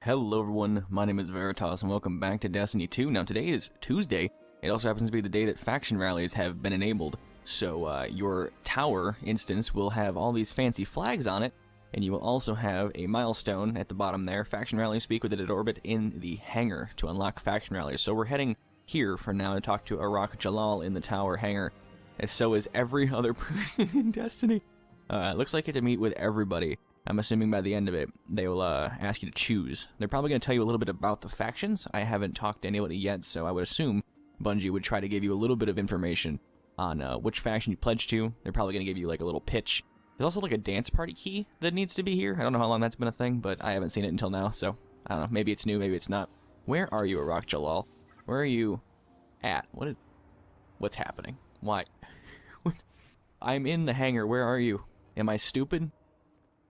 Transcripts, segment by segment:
Hello everyone, my name is Veritas and welcome back to Destiny 2. Now today is Tuesday. It also happens to be the day that faction rallies have been enabled. So your tower instance will have all these fancy flags on it, and you will also have a milestone at the bottom there. Faction rallies speak with the dead orbit in the hangar to unlock faction rallies. So we're heading here for now to talk to Arak Jalal in the tower hangar. And so is every other person in Destiny. It looks like you have to meet with everybody. I'm assuming by the end of it, they will ask you to choose. They're probably going to tell you a little bit about the factions. I haven't talked to anybody yet, so I would assume Bungie would try to give you a little bit of information on which faction you pledge to. They're probably going to give you like a little pitch. There's also like a dance party key that needs to be here. I don't know how long that's been a thing, but I haven't seen it until now, so I don't know. Maybe it's new, maybe it's not. Where are you, Arak Jalal? Where are you at? What's happening? Why? I'm in the hangar. Where are you? Am I stupid?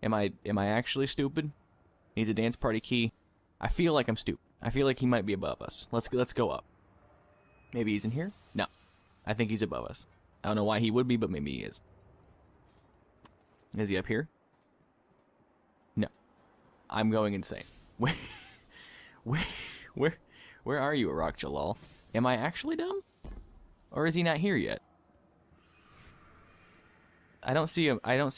Am I actually stupid? Needs a dance party key. I feel like I'm stupid. I feel like he might be above us. Let's go up. Maybe he's in here? No. I think he's above us. I don't know why he would be, but maybe he is. Is he up here? No. I'm going insane. Where are you, Arak Jalal? Am I actually dumb? Or is he not here yet? I don't see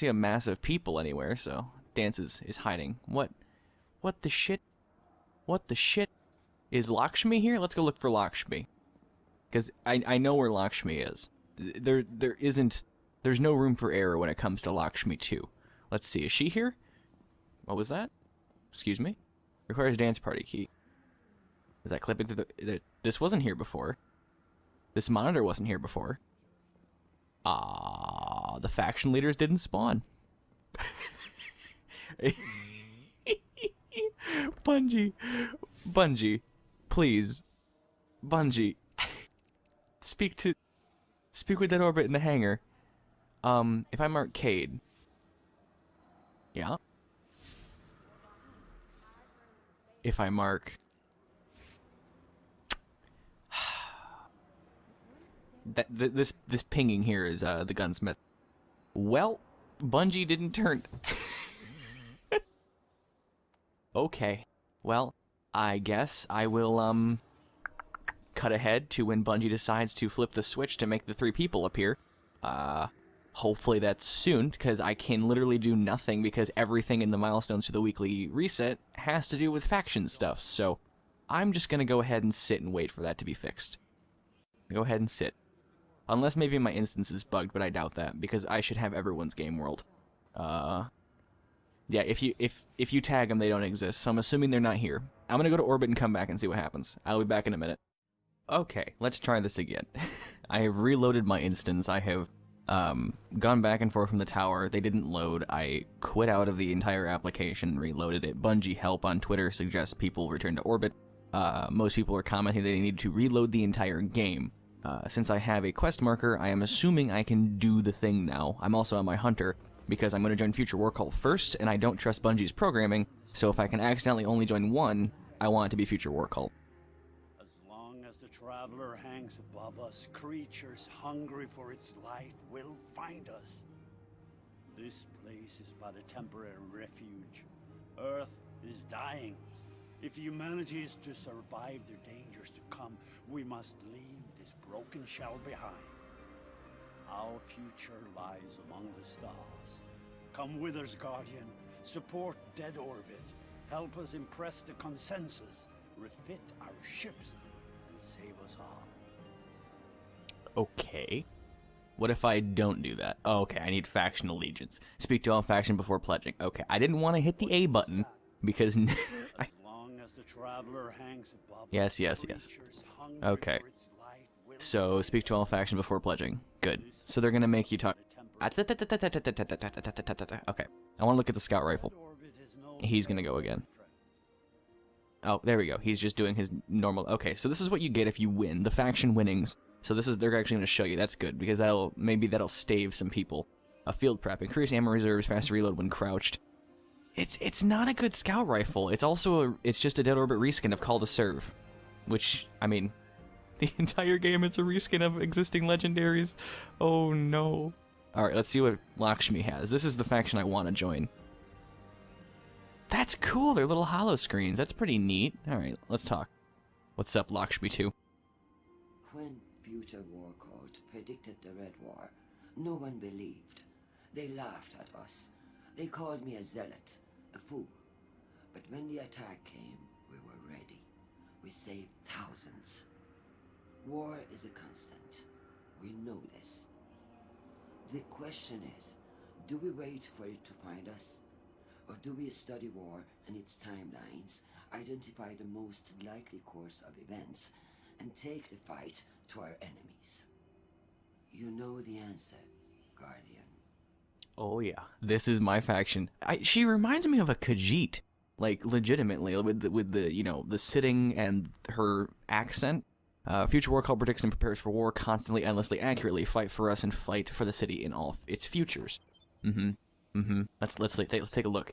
a mass of people anywhere, so Dance is hiding. What the shit? What the shit? Is Lakshmi here? Let's go look for Lakshmi. Because I know where Lakshmi is. There's no room for error when it comes to Lakshmi 2. Let's see, is she here? What was that? Excuse me? Requires dance party key. Is that clipping through this wasn't here before. This monitor wasn't here before. The faction leaders didn't spawn. Bungie, please. Bungie. Speak with that orbit in the hangar. If I'm arcade. Yeah. If I mark this pinging here is the gunsmith. Well, Bungie didn't turn. Okay. Well, I guess I will cut ahead to when Bungie decides to flip the switch to make the 3 people appear. Hopefully that's soon, because I can literally do nothing because everything in the milestones to the weekly reset has to do with faction stuff. So I'm just gonna go ahead and sit and wait for that to be fixed. Go ahead and sit. Unless maybe my instance is bugged, but I doubt that, because I should have everyone's game world. Yeah, if you tag them, they don't exist, so I'm assuming they're not here. I'm gonna go to orbit and come back and see what happens. I'll be back in a minute. Okay, let's try this again. I have reloaded my instance. I have gone back and forth from the tower. They didn't load. I quit out of the entire application and reloaded it. Bungie Help on Twitter suggests people return to orbit. Most people are commenting that they need to reload the entire game. Since I have a quest marker, I am assuming I can do the thing now. I'm also on my hunter, because I'm going to join Future War Cult first, and I don't trust Bungie's programming, so if I can accidentally only join one, I want it to be Future War Cult. As long as the Traveler hangs above us, creatures hungry for its light will find us. This place is but a temporary refuge. Earth is dying. If humanity is to survive the dangers to come, we must leave this broken shell behind. Our future lies among the stars. Come with us, Guardian. Support Dead Orbit. Help us impress the consensus. Refit our ships and save us all. Okay. What if I don't do that? Oh, okay, I need faction allegiance. Speak to all faction before pledging. Okay, I didn't want to hit the A button because Yes. Okay. So, speak to all faction before pledging. Good. So they're gonna make you talk. Okay. I want to look at the scout rifle. He's gonna go again. Oh, there we go. He's just doing his normal. Okay, so this is what you get if you win. The faction winnings. So they're actually gonna show you. That's good, because maybe that'll stave some people. A field prep. Increase ammo reserves, faster reload when crouched. It's not a good scout rifle. It's also it's just a Dead Orbit reskin of Call to Serve, which, I mean, the entire game is a reskin of existing legendaries. Oh no. Alright, let's see what Lakshmi has. This is the faction I want to join. That's cool. They're little hollow screens. That's pretty neat. All right, let's talk. What's up, Lakshmi 2? When Future War Cult predicted the Red War, no one believed. They laughed at us. They called me a zealot, a fool. But when the attack came, we were ready. We saved thousands. War is a constant. We know this. The question is, do we wait for it to find us? Or do we study war and its timelines, identify the most likely course of events, and take the fight to our enemies? You know the answer, Guardian. Oh yeah, this is my faction. She reminds me of a Khajiit, like legitimately, with the you know, the sitting and her accent. Future War Cult predicts and prepares for war constantly, endlessly, accurately. Fight for us and fight for the city in all its futures. Let's take a look.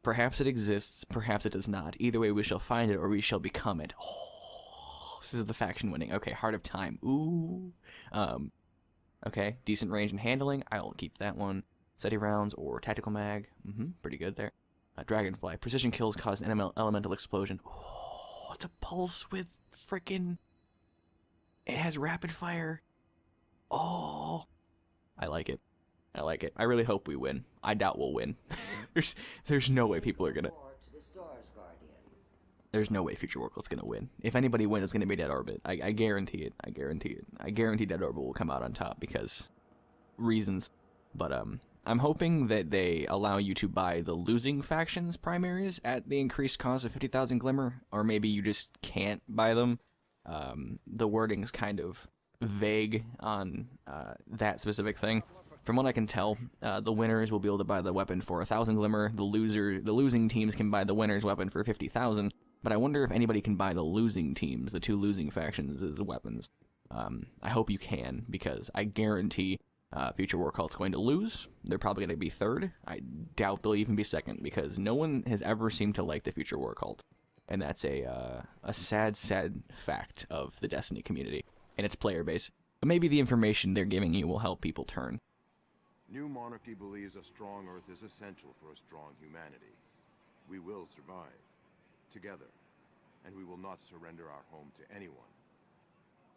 Perhaps it exists, perhaps it does not. Either way, we shall find it or we shall become it. Oh, this is the faction winning. Okay, Heart of Time. Ooh. Okay, decent range and handling. I'll keep that one. SETI rounds or tactical mag. Pretty good there. Dragonfly. Precision kills cause an elemental explosion. Oh, it's a pulse with frickin'. It has rapid fire. Oh, I like it. I like it. I really hope we win. I doubt we'll win. There's no way people are gonna. There's no way Future War Cult's gonna win. If anybody wins, it's gonna be Dead Orbit. I guarantee it. I guarantee it. I guarantee Dead Orbit will come out on top because reasons. But I'm hoping that they allow you to buy the losing factions primaries at the increased cost of 50,000 Glimmer, or maybe you just can't buy them. The wording's kind of vague on that specific thing. From what I can tell, the winners will be able to buy the weapon for 1,000 Glimmer. The losing teams can buy the winner's weapon for 50,000. But I wonder if anybody can buy the losing teams, the two losing factions, as weapons. I hope you can, because I guarantee Future War Cult's going to lose. They're probably going to be third. I doubt they'll even be second, because no one has ever seemed to like the Future War Cult. And that's a sad, sad fact of the Destiny community and its player base. But maybe the information they're giving you will help people turn. New Monarchy believes a strong Earth is essential for a strong humanity. We will survive, together, and we will not surrender our home to anyone.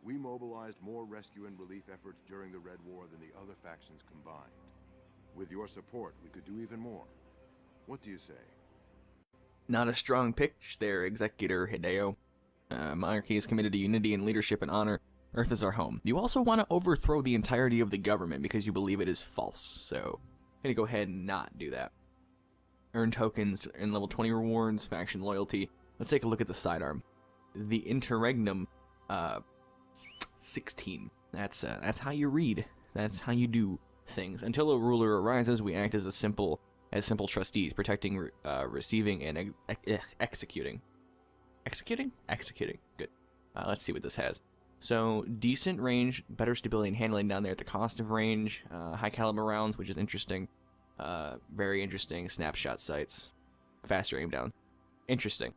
We mobilized more rescue and relief efforts during the Red War than the other factions combined. With your support, we could do even more. What do you say? Not a strong pitch there, Executor Hideo. Monarchy is committed to unity and leadership and honor. Earth is our home. You also want to overthrow the entirety of the government because you believe it is false, so I'm gonna go ahead and not do that. Earn tokens and level 20 rewards, faction loyalty. Let's take a look at the sidearm. The Interregnum 16. That's how you read. That's how you do things. Until a ruler arises, we act as simple trustees, protecting, receiving, and executing. Executing. Good. Let's see what this has. So, decent range, better stability and handling down there at the cost of range, high caliber rounds, which is interesting. Very interesting. Snapshot sights. Faster aim down. Interesting.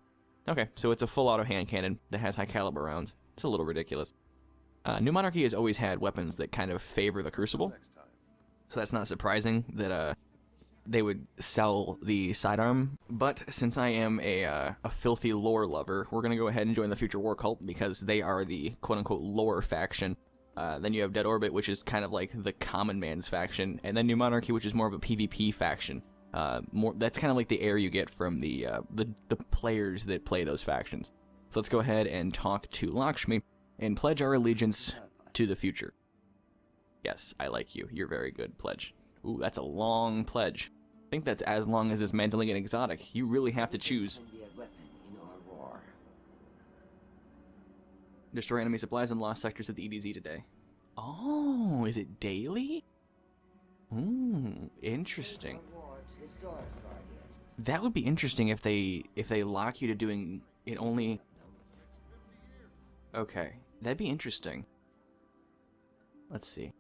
Okay, so it's a full auto hand cannon that has high caliber rounds. It's a little ridiculous. New Monarchy has always had weapons that kind of favor the Crucible. So that's not surprising that they would sell the sidearm. But since I am a filthy lore lover, we're going to go ahead and join the Future War Cult because they are the quote-unquote lore faction. Then you have Dead Orbit, which is kind of like the common man's faction. And then New Monarchy, which is more of a PvP faction. That's kind of like the air you get from the players that play those factions. So let's go ahead and talk to Lakshmi and pledge our allegiance to the future. Yes, I like you. You're very good, pledge. Ooh, that's a long pledge. I think that's as long as this Mandalorian and exotic. You really have to choose. Destroy enemy supplies and lost sectors at the EDZ today. Oh, is it daily? Ooh, interesting. That would be interesting if they lock you to doing it only. Okay, that'd be interesting. Let's see.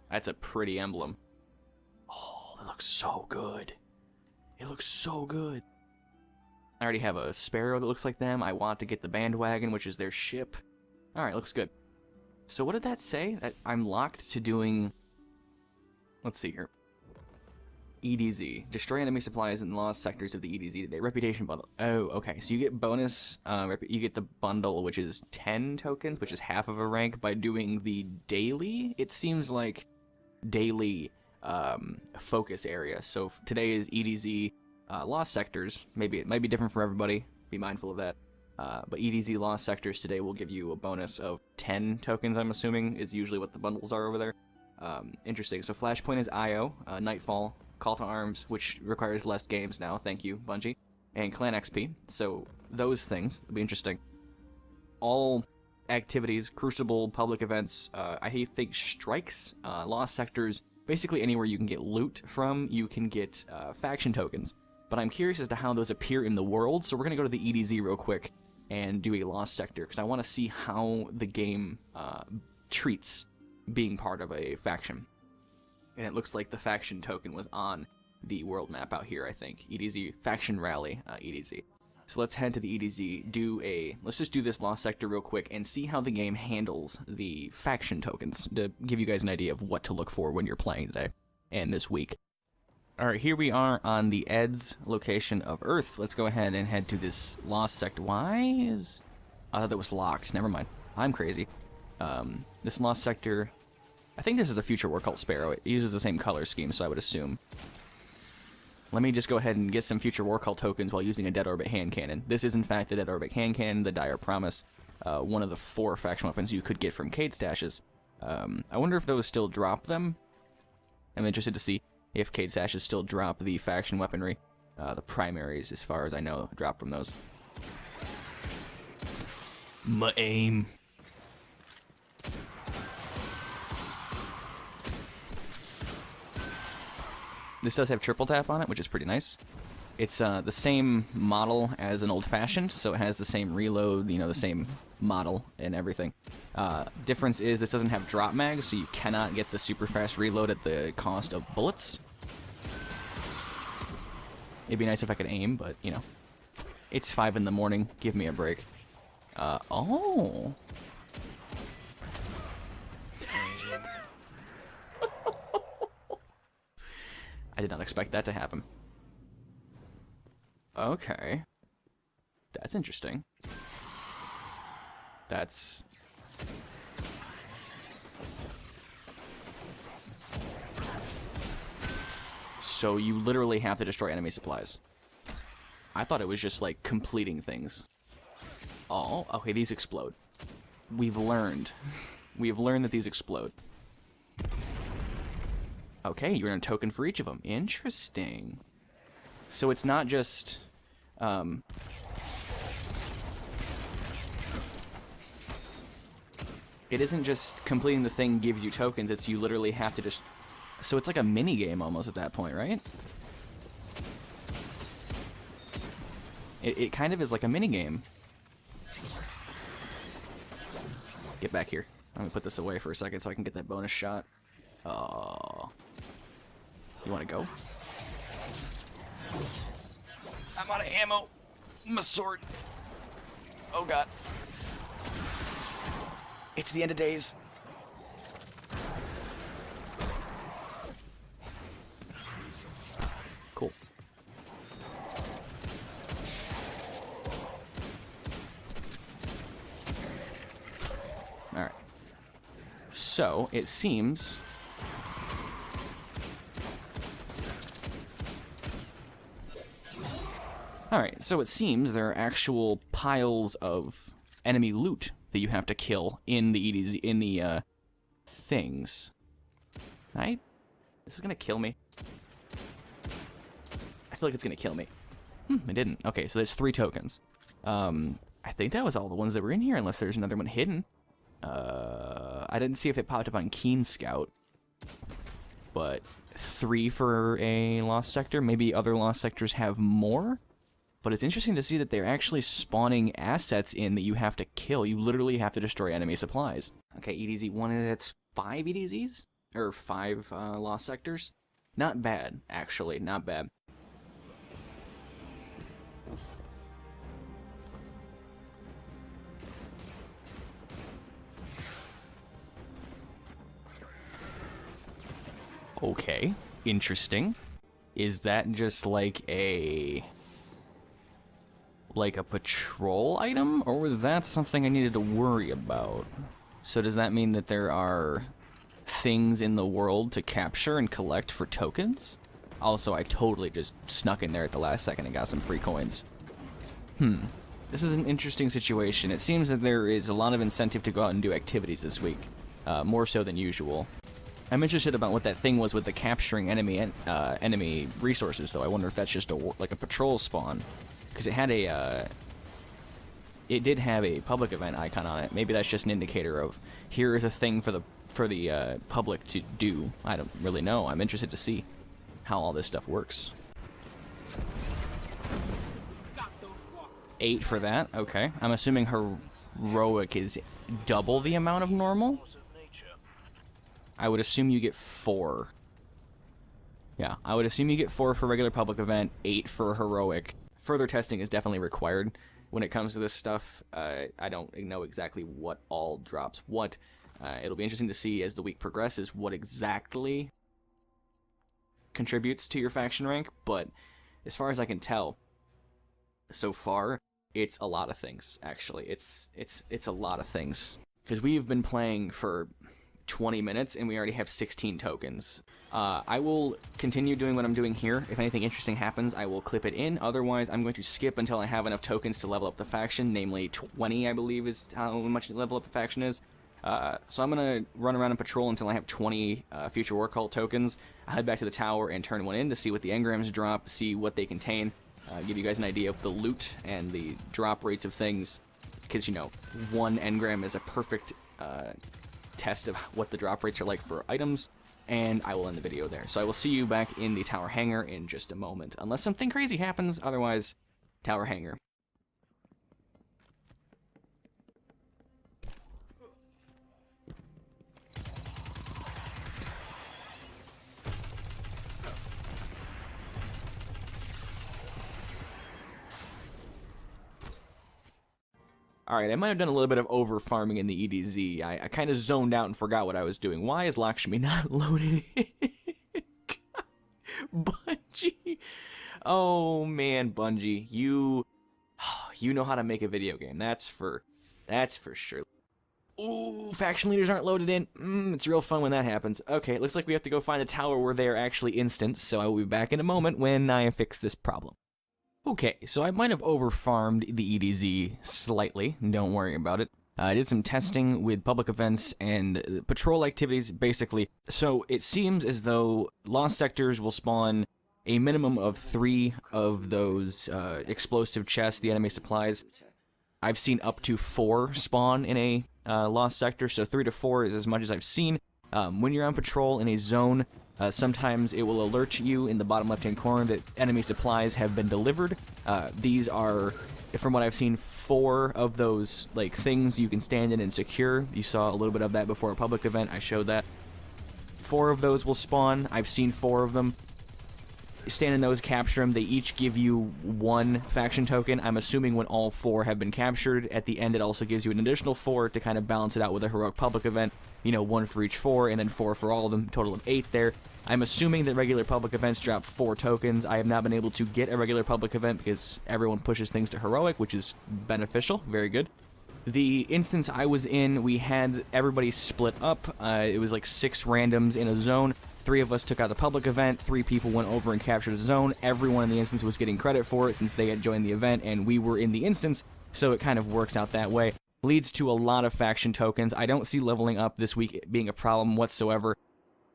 That's a pretty emblem. Oh, that looks so good. It looks so good. I already have a Sparrow that looks like them. I want to get the Bandwagon, which is their ship. Alright, looks good. So what did that say? That I'm locked to doing... Let's see here. EDZ. Destroy enemy supplies in lost sectors of the EDZ today. Reputation bundle. Oh, okay. So you get bonus, you get the bundle, which is 10 tokens, which is half of a rank, by doing the daily, it seems like, daily focus area. So today is EDZ lost sectors. Maybe it might be different for everybody. Be mindful of that. But EDZ lost sectors today will give you a bonus of 10 tokens, I'm assuming, is usually what the bundles are over there. Interesting. So Flashpoint is IO, Nightfall, Call to Arms, which requires less games now. Thank you, Bungie. And Clan XP. So those things will be interesting. All activities, Crucible, public events, I think strikes, lost sectors, basically anywhere you can get loot from, you can get faction tokens. But I'm curious as to how those appear in the world, so we're going to go to the EDZ real quick and do a lost sector, because I want to see how the game treats being part of a faction. And it looks like the faction token was on the world map out here, I think. EDZ, Faction Rally, EDZ. So let's head to the EDZ, let's just do this lost sector real quick and see how the game handles the faction tokens, to give you guys an idea of what to look for when you're playing today and this week. Alright, here we are on the EDZ location of Earth. Let's go ahead and head to this lost sector. I thought that was locked. Never mind. I'm crazy. This lost sector, I think this is a future war cult Sparrow. It uses the same color scheme, so I would assume. Let me just go ahead and get some future war cult tokens while using a Dead Orbit hand cannon. This is in fact the Dead Orbit hand cannon, the Dire Promise, one of the 4 faction weapons you could get from Cade stashes. I wonder if those still drop them. I'm interested to see if Cade stashes still drop the faction weaponry. The primaries, as far as I know, drop from those. My aim. This does have triple tap on it, which is pretty nice. It's the same model as an old-fashioned, so it has the same reload, the same model and everything. Difference is this doesn't have drop mags, so you cannot get the super fast reload at the cost of bullets. It'd be nice if I could aim, but, it's 5 in the morning. Give me a break. Oh. I did not expect that to happen. Okay. That's interesting. That's... So you literally have to destroy enemy supplies. I thought it was just, like, completing things. Oh, okay, these explode. We've learned. We have learned that these explode. Okay, you earn a token for each of them. Interesting. So it's not just... it isn't just completing the thing gives you tokens, it's you literally have to just... So it's like a mini-game almost at that point, right? It kind of is like a mini-game. Get back here. I'm gonna put this away for a second so I can get that bonus shot. Oh. You wanna go? I'm out of ammo. My sword. Oh god. It's the end of days. Cool. Alright. So, it seems... Alright, so it seems there are actual piles of enemy loot that you have to kill in the EDZ, in the, things. Right? This is gonna kill me. I feel like it's gonna kill me. It didn't. Okay, so there's 3 tokens. I think that was all the ones that were in here, unless there's another one hidden. I didn't see if it popped up on Keen Scout. But 3 for a lost sector. Maybe other lost sectors have more. But it's interesting to see that they're actually spawning assets in that you have to kill. You literally have to destroy enemy supplies. Okay, EDZ 1, that's 5 EDZs? Or 5 lost sectors? Not bad, actually, not bad. Okay, interesting. Is that just like a patrol item, or was that something I needed to worry about? So does that mean that there are things in the world to capture and collect for tokens? Also, I totally just snuck in there at the last second and got some free coins. This is an interesting situation. It seems that there is a lot of incentive to go out and do activities this week, more so than usual. I'm interested about what that thing was with the capturing enemy resources, though. I wonder if that's just like a patrol spawn, because it had it did have a public event icon on it. Maybe that's just an indicator of here is a thing for the public to do. I don't really know. I'm interested to see how all this stuff works. 8 for that. Okay. I'm assuming heroic is double the amount of normal. I would assume you get 4. Yeah, I would assume you get 4 for regular public event, 8 for heroic. Further testing is definitely required when it comes to this stuff. I don't know exactly what all drops what. It'll be interesting to see as the week progresses what exactly contributes to your faction rank, but as far as I can tell, so far, it's a lot of things, actually. It's a lot of things. Because we've been playing for 20 minutes, and we already have 16 tokens. I will continue doing what I'm doing here. If anything interesting happens, I will clip it in. Otherwise, I'm going to skip until I have enough tokens to level up the faction, namely 20, I believe, is how much level up the faction is. So I'm going to run around and patrol until I have 20 Future War Cult tokens. I'll head back to the tower and turn one in to see what the engrams drop, see what they contain, give you guys an idea of the loot and the drop rates of things, because, you know, one engram is a perfect test of what the drop rates are like for items, and I will end the video there. So I will see you back in the tower hangar in just a moment, unless something crazy happens. Otherwise, tower hangar. Alright, I might have done a little bit of over-farming in the EDZ. I kind of zoned out and forgot what I was doing. Why is Lakshmi not loaded in? Bungie! Oh, man, Bungie. You know how to make a video game. That's for sure. Ooh, faction leaders aren't loaded in. It's real fun when that happens. Okay, it looks like we have to go find a tower where they are actually instanced, so I will be back in a moment when I fix this problem. Okay, so I might have over-farmed the EDZ slightly, don't worry about it. I did some testing with public events and patrol activities, basically. So it seems as though lost sectors will spawn a minimum of 3 of those explosive chests, the enemy supplies. I've seen up to 4 spawn in a lost sector, so 3 to 4 is as much as I've seen. When you're on patrol in a zone, sometimes it will alert you in the bottom left-hand corner that enemy supplies have been delivered. These are, from what I've seen, 4 of those things you can stand in and secure. You saw a little bit of that before a public event. I showed that. 4 of those will spawn. I've seen 4 of them. Stand in those, capture them. They each give you 1 faction token. I'm assuming when all 4 have been captured, at the end it also gives you an additional 4 to kind of balance it out with a heroic public event. You know, 1 for each 4, and then 4 for all of them, total of 8 there. I'm assuming that regular public events drop 4 tokens. I have not been able to get a regular public event because everyone pushes things to heroic, which is beneficial, very good. The instance I was in, we had everybody split up. It was like 6 randoms in a zone. 3 of us took out the public event, 3 people went over and captured a zone. Everyone in the instance was getting credit for it since they had joined the event and we were in the instance, so it kind of works out that way. Leads to a lot of faction tokens. I don't see leveling up this week being a problem whatsoever.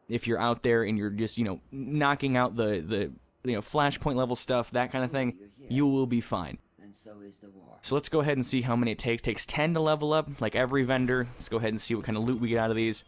If you're out there and you're just, knocking out the flashpoint level stuff, that kind of thing, you will be fine. And so is the war. So let's go ahead and see how many it takes. It takes 10 to level up, like every vendor. Let's go ahead and see what kind of loot we get out of these.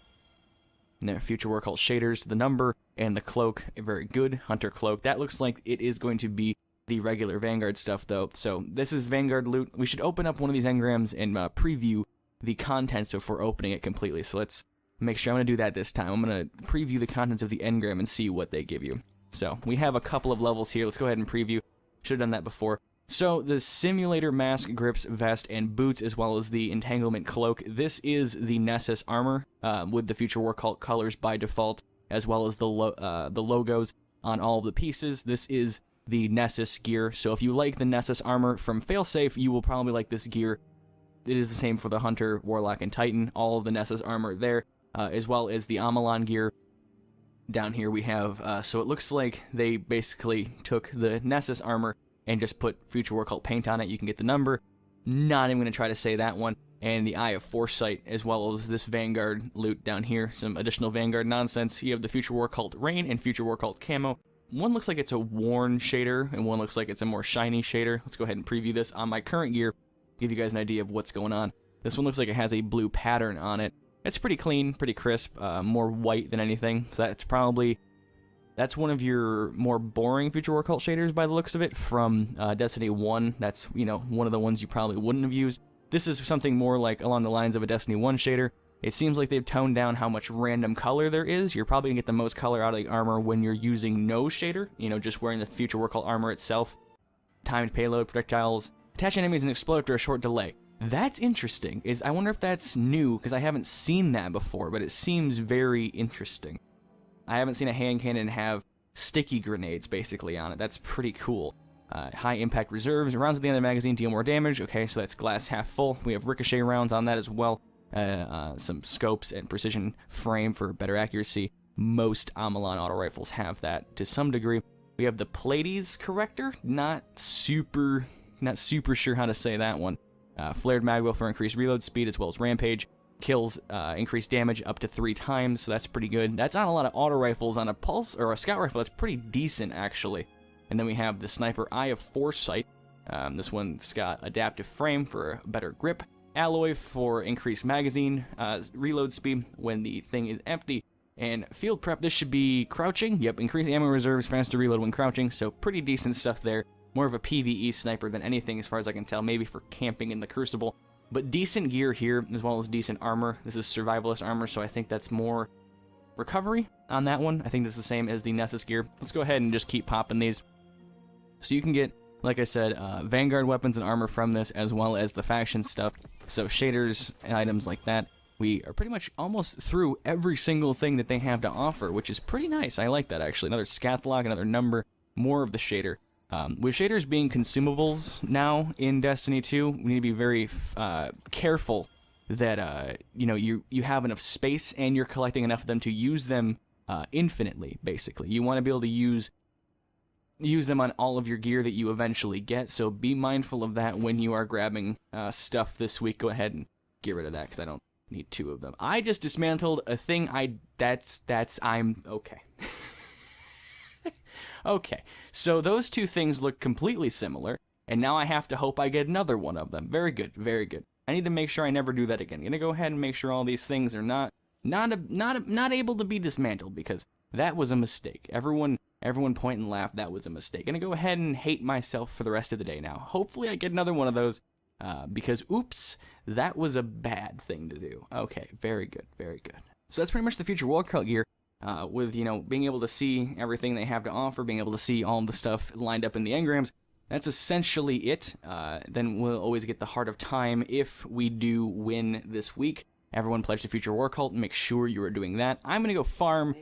And their Future War Cult shaders, the number, and the cloak, very good. Hunter cloak. That looks like it is going to be the regular Vanguard stuff, though. So this is Vanguard loot. We should open up one of these engrams and preview the contents before opening it completely. So let's make sure I'm going to do that this time. I'm going to preview the contents of the engram and see what they give you. So we have a couple of levels here. Let's go ahead and preview. Should have done that before. So the simulator mask, grips, vest, and boots, as well as the entanglement cloak. This is the Nessus armor with the Future War Cult colors by default, as well as the logos. on all of the pieces. This is the Nessus gear, so if you like the Nessus armor from Failsafe, you will probably like this gear. It is the same for the Hunter, Warlock, and Titan, all of the Nessus armor there, as well as the Amalon gear. Down here we have, so it looks like they basically took the Nessus armor and just put Future War Cult paint on it. You can get the number. Not even going to try to say that one. And the Eye of Foresight, as well as this Vanguard loot down here. Some additional Vanguard nonsense. You have the Future War Cult Rain and Future War Cult Camo. One looks like it's a worn shader, and one looks like it's a more shiny shader. Let's go ahead and preview this on my current gear, give you guys an idea of what's going on. This one looks like it has a blue pattern on it. It's pretty clean, pretty crisp, more white than anything. So that's one of your more boring Future War Cult shaders by the looks of it from Destiny 1. That's, one of the ones you probably wouldn't have used. This is something more like along the lines of a Destiny 1 shader. It seems like they've toned down how much random color there is. You're probably going to get the most color out of the armor when you're using no shader, just wearing the Future War Cult armor itself. Timed payload, projectiles, attach enemies and explode after a short delay. That's interesting. I wonder if that's new, because I haven't seen that before, but it seems very interesting. I haven't seen a hand cannon have sticky grenades, basically, on it. That's pretty cool. High impact reserves. Rounds at the end of the magazine deal more damage. Okay, so that's glass half full. We have ricochet rounds on that as well. Some scopes and precision frame for better accuracy. Most Amalon auto rifles have that to some degree. We have the Pleiades corrector. Not super sure how to say that one. Flared magwell for increased reload speed as well as rampage. Kills increased damage up to 3 times, so that's pretty good. That's on a lot of auto rifles. On a pulse or a scout rifle, that's pretty decent actually. And then we have the sniper Eye of Foresight. This one's got adaptive frame for better grip, alloy for increased magazine reload speed when the thing is empty, and field prep. This should be crouching. Yep, increased ammo reserves, faster reload when crouching. So pretty decent stuff there. More of a PvE sniper than anything as far as I can tell, maybe for camping in the Crucible. But decent gear here, as well as decent armor. This is survivalist armor, so I think that's more recovery on that one. I think that's the same as the Nessus gear. Let's go ahead and just keep popping these. So you can get, like I said, Vanguard weapons and armor from this, as well as the faction stuff. So shaders and items like that. We are pretty much almost through every single thing that they have to offer, which is pretty nice. I like that, actually. Another scathlog, another number, more of the shader. With shaders being consumables now in Destiny 2, we need to be very careful that you have enough space and you're collecting enough of them to use them infinitely, basically. You want to be able to use them on all of your gear that you eventually get, so be mindful of that when you are grabbing stuff this week. Go ahead and get rid of that, because I don't need 2 of them. I just dismantled a thing I'm okay. Okay, so those 2 things look completely similar, and now I have to hope I get another one of them. Very good, very good. I need to make sure I never do that again. I'm gonna go ahead and make sure all these things are not able to be dismantled, because that was a mistake. Everyone point and laugh, that was a mistake. Gonna go ahead and hate myself for the rest of the day now. Hopefully I get another one of those, because oops, that was a bad thing to do. Okay, very good, very good. So that's pretty much the Future War Cult gear. With, being able to see everything they have to offer, being able to see all the stuff lined up in the engrams, that's essentially it. Then we'll always get the Heart of Time if we do win this week. Everyone pledge to Future War Cult, make sure you are doing that. I'm going to go farm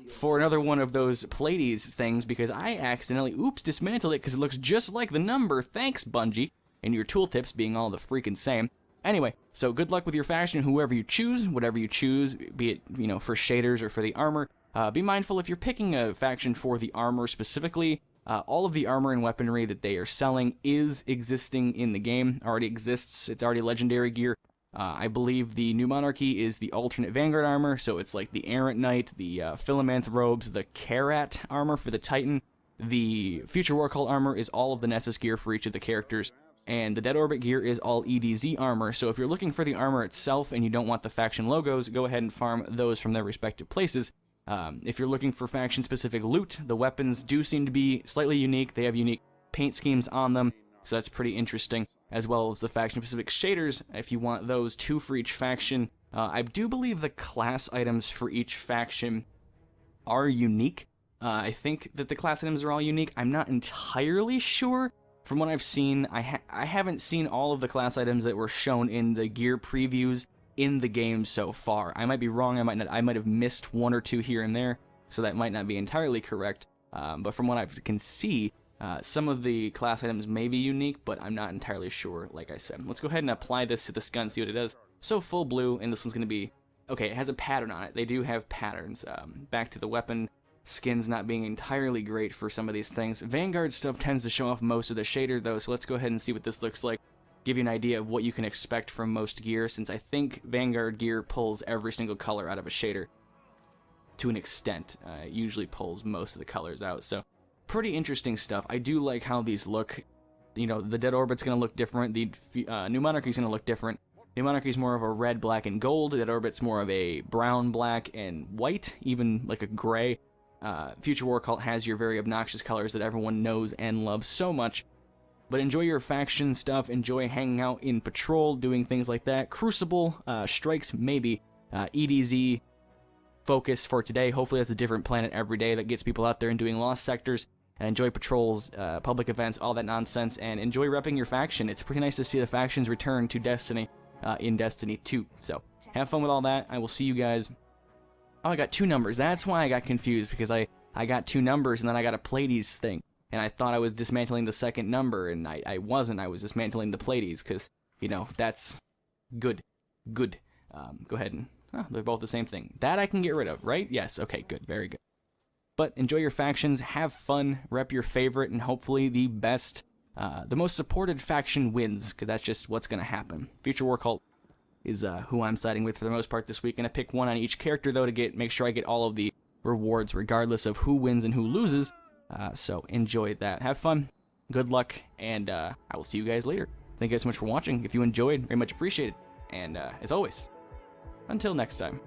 for another one of those Pleiades things, because I accidentally, dismantled it, because it looks just like the number. Thanks, Bungie. And your tooltips being all the freaking same. Anyway, so good luck with your faction, whoever you choose, whatever you choose, be it, for shaders or for the armor. Be mindful if you're picking a faction for the armor specifically, all of the armor and weaponry that they are selling is existing in the game, already exists, it's already legendary gear. I believe the New Monarchy is the alternate Vanguard armor, so it's like the Errant Knight, the Philomanth robes, the Karat armor for the Titan. The Future War Cult armor is all of the Nessus gear for each of the characters. And the Dead Orbit gear is all EDZ armor, so if you're looking for the armor itself and you don't want the faction logos, go ahead and farm those from their respective places. If you're looking for faction-specific loot, the weapons do seem to be slightly unique. They have unique paint schemes on them, so that's pretty interesting, as well as the faction-specific shaders, if you want those, 2 for each faction. I do believe the class items for each faction are unique. I think that the class items are all unique. I'm not entirely sure. From what I've seen, I haven't seen all of the class items that were shown in the gear previews in the game so far. I might be wrong, I might have missed 1 or 2 here and there, so that might not be entirely correct. but from what I can see, some of the class items may be unique, but I'm not entirely sure, like I said. Let's go ahead and apply this to this gun, see what it does. So full blue, and this one's going to be... Okay, it has a pattern on it. They do have patterns. Back to the weapon skins not being entirely great for some of these things. Vanguard stuff tends to show off most of the shader, though, so let's go ahead and see what this looks like. Give you an idea of what you can expect from most gear, since I think Vanguard gear pulls every single color out of a shader to an extent. It usually pulls most of the colors out, so pretty interesting stuff. I do like how these look. You know, the Dead Orbit's going to look different. The New Monarchy's going to look different. New Monarchy's more of a red, black, and gold. Dead Orbit's more of a brown, black, and white, even like a gray. Future War Cult has your very obnoxious colors that everyone knows and loves so much. But enjoy your faction stuff. Enjoy hanging out in patrol, doing things like that. Crucible, strikes, maybe. EDZ, focus for today. Hopefully that's a different planet every day that gets people out there and doing lost sectors. And enjoy patrols, public events, all that nonsense. And enjoy repping your faction. It's pretty nice to see the factions return to Destiny in Destiny 2. So have fun with all that. I will see you guys. Oh, I got 2 numbers. That's why I got confused, because I got 2 numbers and then I got a Pleiades thing. And I thought I was dismantling the second number, and I wasn't. I was dismantling the Pleiades, because, you know, that's good. Good. Go ahead and... Oh, they're both the same thing. That I can get rid of, right? Yes. Okay, good. Very good. But enjoy your factions. Have fun. Rep your favorite, and hopefully the best, the most supported faction wins, because that's just what's going to happen. Future War Cult is who I'm siding with for the most part this week. Going to pick one on each character, though, to make sure I get all of the rewards, regardless of who wins and who loses. So enjoy that. Have fun. Good luck, and I will see you guys later. Thank you guys so much for watching. If you enjoyed, very much appreciated. And as always, until next time.